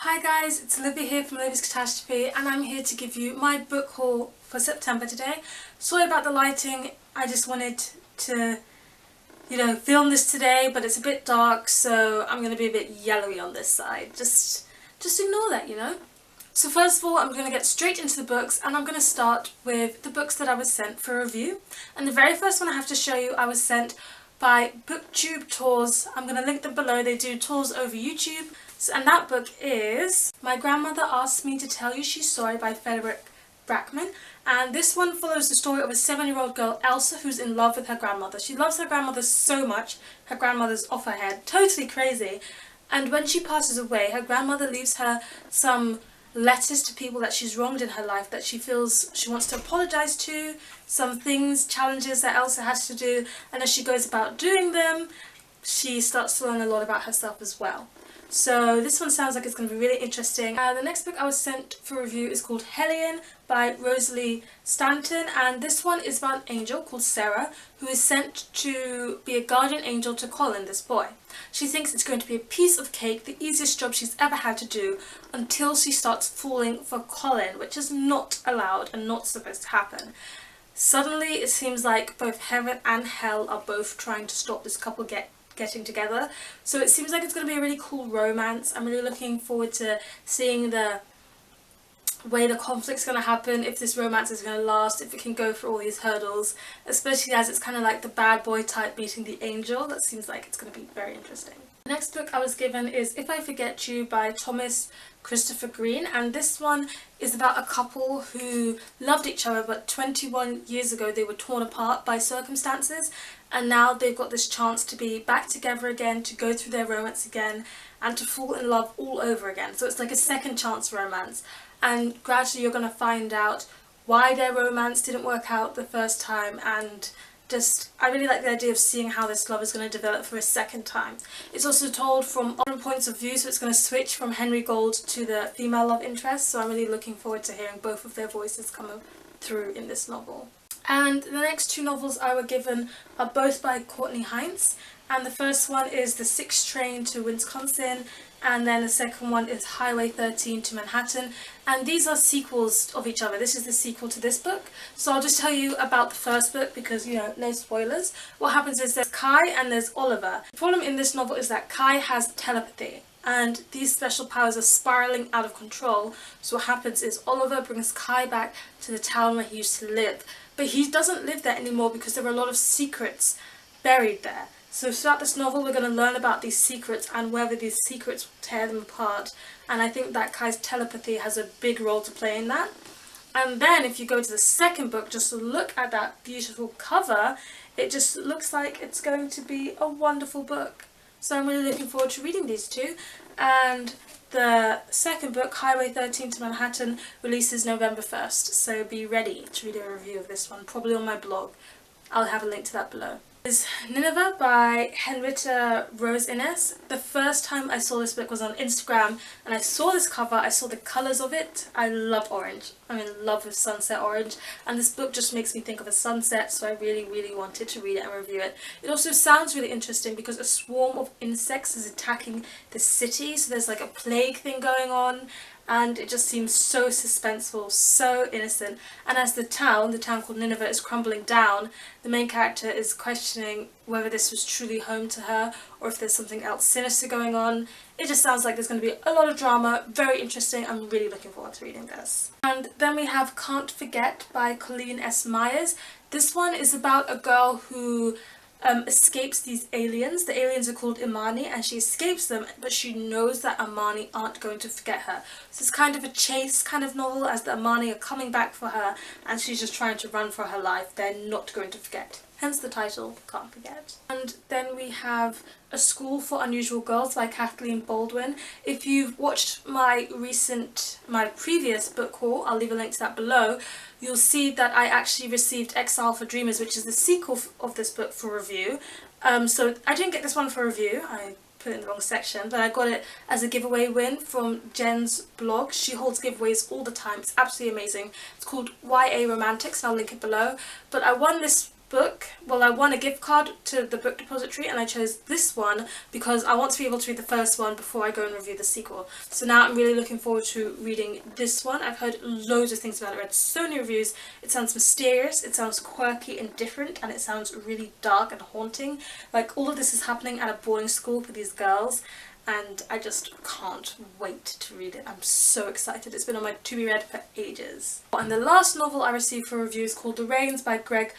Hi guys, it's Olivia here from Olivia's Catastrophe, and I'm here to give you my book haul for September today. Sorry about the lighting, I just wanted to, film this today, but it's a bit dark, so I'm going to be a bit yellowy on this side. Just ignore that. So first of all, I'm going to get straight into the books, and I'm going to start with the books that I was sent for review. And the very first one I have to show you, I was sent by BookTube Tours. I'm going to link them below. They do tours over YouTube. And that book is My Grandmother Asked Me to Tell You She's Sorry by Frederick Brackman. And this one follows the story of a 7-year-old girl, Elsa, who's in love with her grandmother. She loves her grandmother so much, her grandmother's off her head, totally crazy. And when she passes away, her grandmother leaves her some letters to people that she's wronged in her life, that she feels she wants to apologise to, some things, challenges that Elsa has to do, and as she goes about doing them, she starts to learn a lot about herself as well. So this one sounds like it's going to be really interesting. The next book I was sent for review is called Hellion by Rosalie Stanton, and this one is about an angel called Sarah who is sent to be a guardian angel to Colin, this boy. She thinks it's going to be a piece of cake, the easiest job she's ever had to do, until she starts falling for Colin, which is not allowed and not supposed to happen. Suddenly it seems like both heaven and hell are both trying to stop this couple getting together. So it seems like it's going to be a really cool romance. I'm really looking forward to seeing the way the conflict's going to happen, if this romance is going to last, if it can go through all these hurdles, especially as it's kind of like the bad boy type meeting the angel. That seems like it's going to be very interesting. The next book I was given is If I Forget You by Thomas Christopher Green, and this one is about a couple who loved each other, but 21 years ago they were torn apart by circumstances, and now they've got this chance to be back together again, to go through their romance again, and to fall in love all over again. So it's like a second chance romance, and gradually you're going to find out why their romance didn't work out the first time, and I really like the idea of seeing how this love is going to develop for a second time. It's also told from different points of view, so it's going to switch from Henry Gold to the female love interest, so I'm really looking forward to hearing both of their voices come through in this novel. And the next two novels I were given are both by Courtney Hines, and the first one is The 6th Train to Wisconsin, and then the second one is Highway 13 to Manhattan, and these are sequels of each other. This is the sequel to this book, so I'll just tell you about the first book because, no spoilers. What happens is there's Kai and there's Oliver. The problem in this novel is that Kai has telepathy, and these special powers are spiraling out of control. So what happens is Oliver brings Kai back to the town where he used to live, but he doesn't live there anymore because there are a lot of secrets buried there. So throughout this novel we're going to learn about these secrets and whether these secrets will tear them apart, and I think that Kai's telepathy has a big role to play in that. And then if you go to the second book, just to look at that beautiful cover, it just looks like it's going to be a wonderful book. So I'm really looking forward to reading these two. And the second book, Highway 13 to Manhattan, releases November 1st, so be ready to read a review of this one, probably on my blog. I'll have a link to that below. Is Nineveh by Henrietta Rose Innes. The first time I saw this book was on Instagram, and I saw this cover, I saw the colours of it. I love orange. I'm in love with sunset orange, and this book just makes me think of a sunset, so I really wanted to read it and review it. It also sounds really interesting because a swarm of insects is attacking the city, so there's like a plague thing going on, and it just seems so suspenseful, so innocent. And as the town called Nineveh, is crumbling down, the main character is questioning whether this was truly home to her or if there's something else sinister going on. It just sounds like there's going to be a lot of drama, very interesting. I'm really looking forward to reading this. And then we have Can't Forget by Colleen S. Myers. This one is about a girl who escapes these aliens. The aliens are called Imani, and she escapes them, but she knows that Imani aren't going to forget her. So it's kind of a chase kind of novel, as the Imani are coming back for her and she's just trying to run for her life. They're not going to forget. Hence the title, Can't Forget. And then we have A School for Unusual Girls by Kathleen Baldwin. If you've watched my previous book haul, I'll leave a link to that below, you'll see that I actually received Exile for Dreamers, which is the sequel of this book, for review. So I didn't get this one for review, I put it in the wrong section, but I got it as a giveaway win from Jen's blog. She holds giveaways all the time, it's absolutely amazing. It's called YA Romantics, and I'll link it below. But I won this book, well, I won a gift card to the book depository, and I chose this one because I want to be able to read the first one before I go and review the sequel. So now I'm really looking forward to reading this one. I've heard loads of things about it, read so many reviews. It sounds mysterious, it sounds quirky and different, and it sounds really dark and haunting. Like, all of this is happening at a boarding school for these girls, and I just can't wait to read it. I'm so excited. It's been on my to be read for ages. And the last novel I received for review is called The Rains by Greg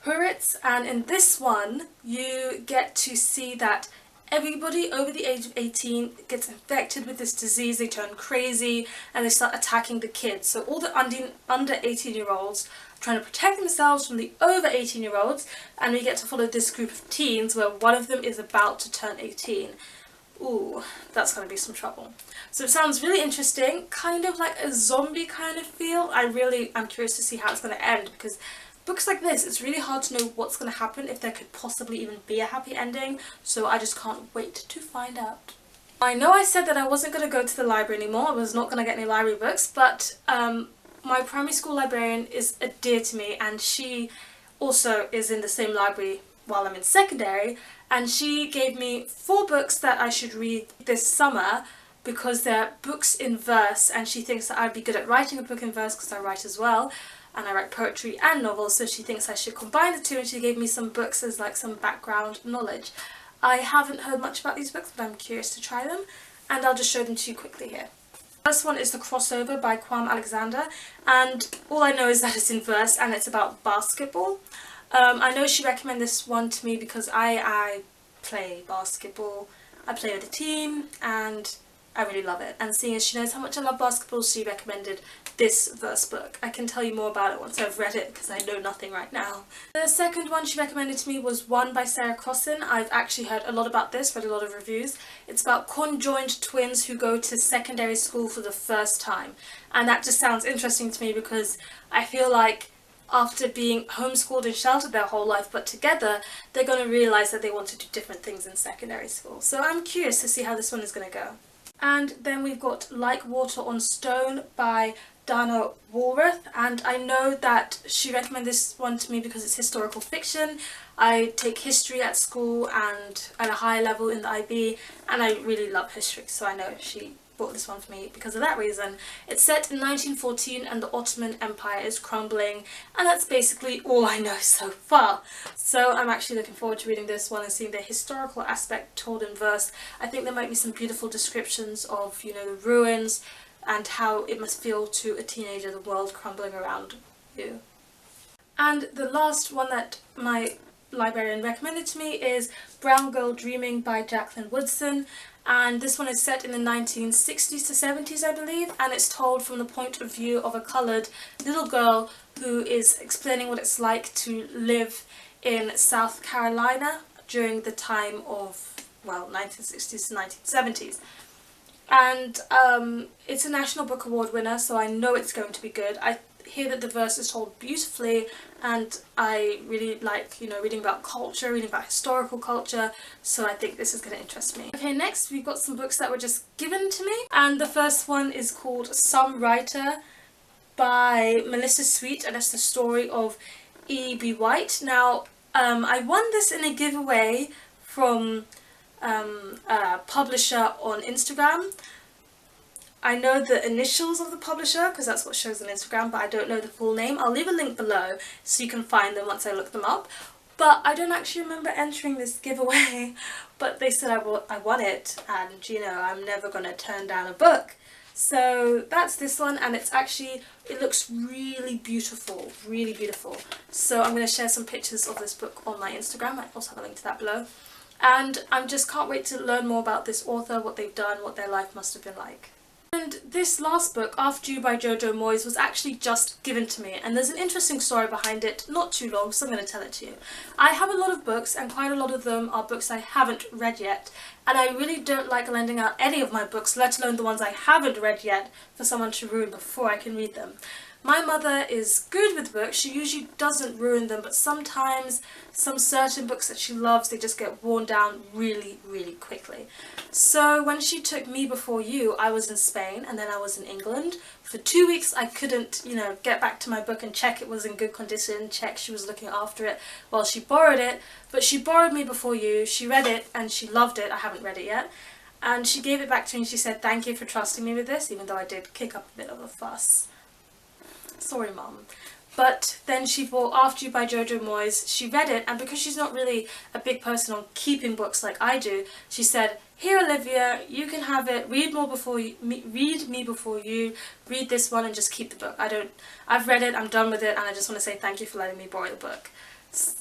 Muretz, and in this one you get to see that everybody over the age of 18 gets infected with this disease, they turn crazy and they start attacking the kids. So all the under 18-year-olds are trying to protect themselves from the over 18-year-olds, and we get to follow this group of teens where one of them is about to turn 18. Ooh, that's going to be some trouble. So it sounds really interesting, kind of like a zombie kind of feel. I'm curious to see how it's going to end, because books like this, it's really hard to know what's going to happen, if there could possibly even be a happy ending, so I just can't wait to find out. I know I said that I wasn't going to go to the library anymore, I was not going to get any library books, but my primary school librarian is dear to me, and she also is in the same library while I'm in secondary, and she gave me 4 books that I should read this summer because they're books in verse, and she thinks that I'd be good at writing a book in verse because I write as well, and I write poetry and novels, so she thinks I should combine the two, and she gave me some books as like some background knowledge. I haven't heard much about these books, but I'm curious to try them, and I'll just show them to you quickly here. The first one is The Crossover by Kwon Alexander, and all I know is that it's in verse and it's about basketball. I know she recommended this one to me because I play basketball, I play with a team, and I really love it. And seeing as she knows how much I love basketball, she recommended this verse book. I can tell you more about it once I've read it because I know nothing right now. The second one she recommended to me was One by Sarah Crossan. I've actually heard a lot about this, read a lot of reviews. It's about conjoined twins who go to secondary school for the first time. And that just sounds interesting to me because I feel like after being homeschooled and sheltered their whole life but together, they're going to realise that they want to do different things in secondary school. So I'm curious to see how this one is going to go. And then we've got Like Water on Stone by Dana Walrath, and I know that she recommended this one to me because it's historical fiction. I take history at school and at a high level in the IB, and I really love history, so I know she bought this one for me because of that reason. It's set in 1914 and the Ottoman Empire is crumbling, and that's basically all I know so far. So I'm actually looking forward to reading this one and seeing the historical aspect told in verse. I think there might be some beautiful descriptions of, you know, the ruins and how it must feel to a teenager, the world crumbling around you. And the last one that my librarian recommended to me is Brown Girl Dreaming by Jacqueline Woodson, and this one is set in the 1960s to 70s, I believe, and it's told from the point of view of a coloured little girl who is explaining what it's like to live in South Carolina during the time of, well, 1960s to 1970s. And it's a National Book Award winner, so I know it's going to be good. I hear that the verse is told beautifully, and I really like, you know, reading about culture, reading about historical culture, so I think this is going to interest me. Okay, next we've got some books that were just given to me, and the first one is called Some Writer by Melissa Sweet, and it's the story of E.B. White. Now, I won this in a giveaway from a publisher on Instagram. I know the initials of the publisher because that's what shows on Instagram, but I don't know the full name. I'll leave a link below so you can find them once I look them up. But I don't actually remember entering this giveaway, but they said I won it, and you know, I'm never going to turn down a book. So that's this one, and it's actually, it looks really beautiful, really beautiful. So I'm going to share some pictures of this book on my Instagram. I also have a link to that below. And I just can't wait to learn more about this author, what they've done, what their life must have been like. And this last book, After You by Jojo Moyes, was actually just given to me, and there's an interesting story behind it, not too long, so I'm going to tell it to you. I have a lot of books, and quite a lot of them are books I haven't read yet, and I really don't like lending out any of my books, let alone the ones I haven't read yet, for someone to ruin before I can read them. My mother is good with books. She usually doesn't ruin them, but sometimes some certain books that she loves, they just get worn down really, really quickly. So when she took Me Before You, I was in Spain and then I was in England. For 2 weeks I couldn't, get back to my book and check it was in good condition, check she was looking after it while she borrowed it. But she borrowed Me Before You, she read it and she loved it. I haven't read it yet. And she gave it back to me and she said, "Thank you for trusting me with this," even though I did kick up a bit of a fuss. Sorry, Mum. But then she bought After You by Jojo Moyes. She read it, and because she's not really a big person on keeping books like I do, she said, "Here, Olivia, you can have it. Read Me Before You. Read this one and just keep the book. I've read it. I'm done with it, and I just want to say thank you for letting me borrow the book,"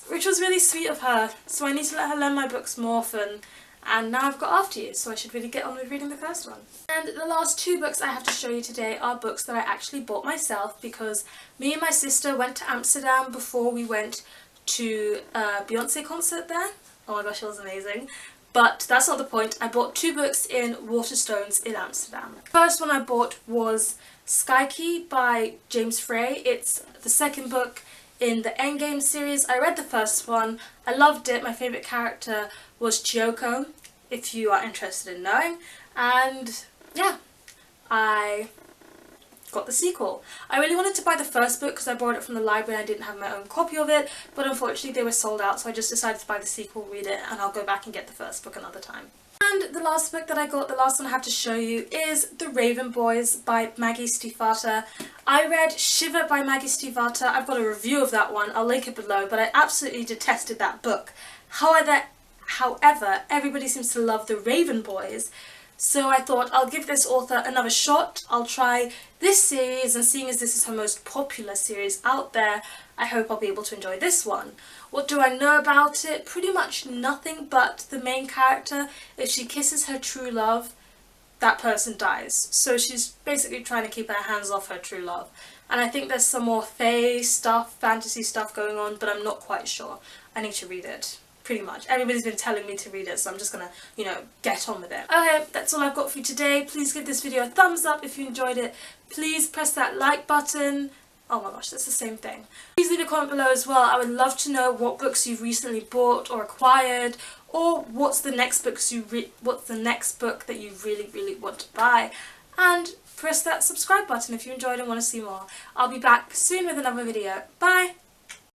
which was really sweet of her. So I need to let her learn my books more often. And now I've got After You, so I should really get on with reading the first one. And the last two books I have to show you today are books that I actually bought myself because me and my sister went to Amsterdam before we went to a Beyonce concert there. Oh my gosh, it was amazing. But that's not the point. I bought two books in Waterstones in Amsterdam. The first one I bought was Skykey by James Frey. It's the second book in the Endgame series. I read the first one, I loved it. My favourite character was Chiyoko, if you are interested in knowing. And yeah, I got the sequel. I really wanted to buy the first book because I borrowed it from the library and I didn't have my own copy of it, but unfortunately they were sold out, so I just decided to buy the sequel, read it, and I'll go back and get the first book another time. And the last book that I got, the last one I have to show you, is The Raven Boys by Maggie Stiefvater. I read Shiver by Maggie Stiefvater. I've got a review of that one, I'll link it below, but I absolutely detested that book. However, everybody seems to love The Raven Boys, so I thought I'll give this author another shot. I'll try this series, and seeing as this is her most popular series out there, I hope I'll be able to enjoy this one. What do I know about it? Pretty much nothing, but the main character, if she kisses her true love, that person dies. So she's basically trying to keep her hands off her true love. And I think there's some more fae stuff, fantasy stuff going on, but I'm not quite sure. I need to read it. Pretty much. Everybody's been telling me to read it, so I'm just gonna, get on with it. Okay, that's all I've got for you today. Please give this video a thumbs up if you enjoyed it. Please press that like button. Oh my gosh, that's the same thing. Please leave a comment below as well. I would love to know what books you've recently bought or acquired, or what's the next book that you really, really want to buy. And press that subscribe button if you enjoyed and want to see more. I'll be back soon with another video. Bye!